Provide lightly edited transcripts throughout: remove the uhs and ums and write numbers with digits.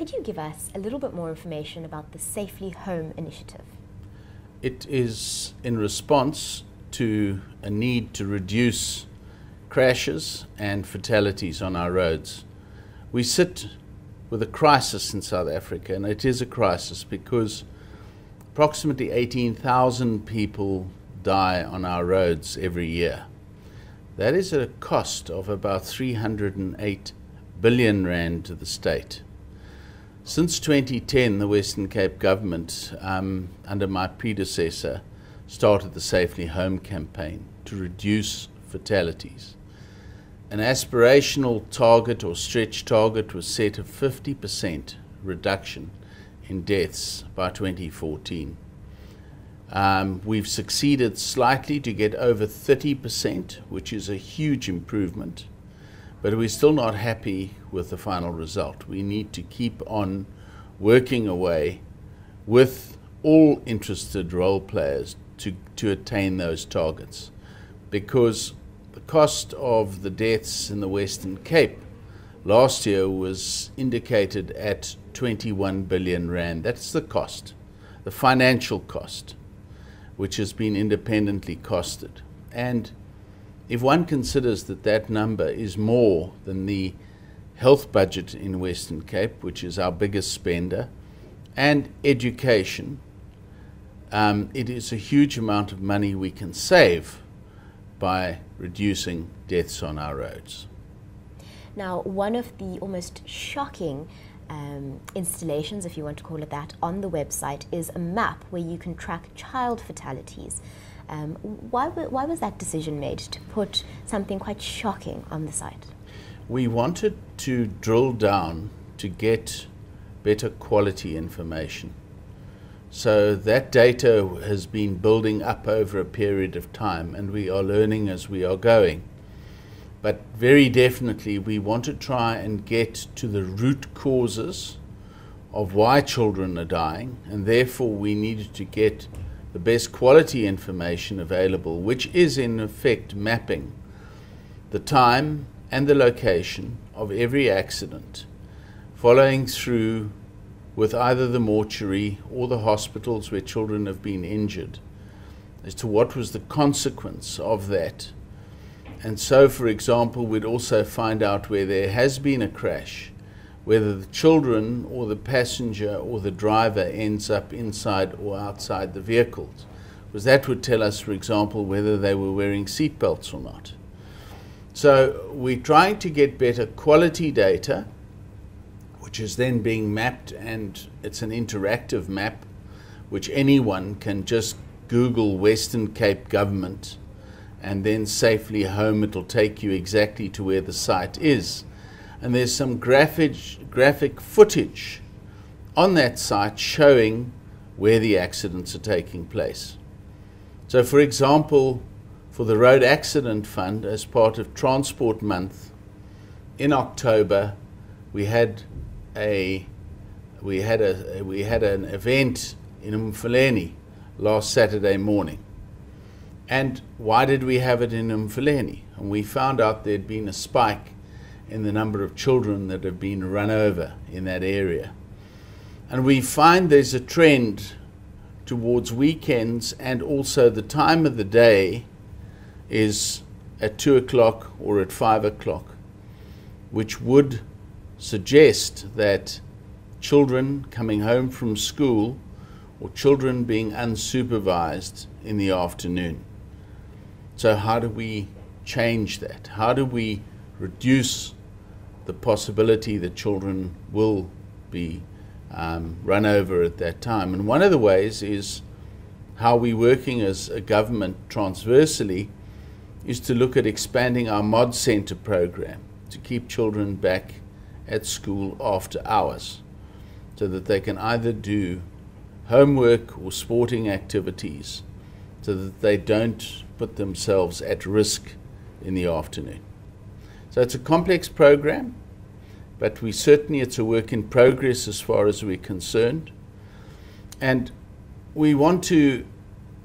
Could you give us a little bit more information about the Safely Home initiative? It is in response to a need to reduce crashes and fatalities on our roads. We sit with a crisis in South Africa, and it is a crisis because approximately 18,000 people die on our roads every year. That is at a cost of about 308 billion rand to the state. Since 2010, the Western Cape government, under my predecessor, started the Safely Home campaign to reduce fatalities. An aspirational target or stretch target was set of 50% reduction in deaths by 2014. We've succeeded slightly to get over 30%, which is a huge improvement, but we're still not happy with the final result. We need to keep on working away with all interested role players to attain those targets, because the cost of the deaths in the Western Cape last year was indicated at 21 billion rand. That's the cost, the financial cost, which has been independently costed. And if one considers that that number is more than the health budget in Western Cape, which is our biggest spender, and education, it is a huge amount of money we can save by reducing deaths on our roads. Now, one of the almost shocking installations, if you want to call it that, on the website is a map where you can track child fatalities. Why was that decision made to put something quite shocking on the site? We wanted to drill down to get better quality information. So that data has been building up over a period of time, and we are learning as we are going. But very definitely we want to try and get to the root causes of why children are dying, and therefore we needed to get the best quality information available, which is in effect mapping the time and the location of every accident, following through with either the mortuary or the hospitals where children have been injured as to what was the consequence of that. And so, for example, we'd also find out where there has been a crash, whether the children or the passenger or the driver ends up inside or outside the vehicles, because that would tell us, for example, whether they were wearing seat belts or not. So we're trying to get better quality data, which is then being mapped, and it's an interactive map which anyone can just Google Western Cape government and then Safely Home. It'll take you exactly to where the site is. And there's some graphic footage on that site showing where the accidents are taking place. So for example, for the Road Accident Fund, as part of Transport Month, in October, we had an event in Umfuleni last Saturday morning. And why did we have it in Umfuleni? And we found out there'd been a spike in the number of children that have been run over in that area. And we find there's a trend towards weekends, and also the time of the day is at 2 o'clock or at 5 o'clock, which would suggest that children coming home from school or children being unsupervised in the afternoon. So how do we change that? How do we reduce the possibility that children will be run over at that time? And one of the ways is how we're working as a government transversely is to look at expanding our Mod Centre program to keep children back at school after hours, so that they can either do homework or sporting activities, so that they don't put themselves at risk in the afternoon. So it's a complex program, but it's a work in progress as far as we're concerned. And we want to,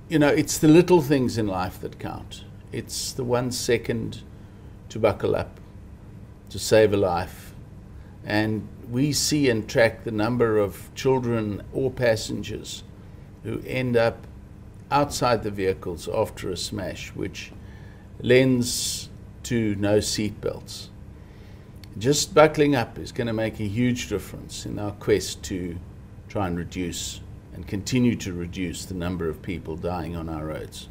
it's the little things in life that count. It's the 1 second to buckle up, to save a life, And we see and track the number of children or passengers who end up outside the vehicles after a smash, which lends to no seat belts. Just buckling up is going to make a huge difference in our quest to try and reduce and continue to reduce the number of people dying on our roads.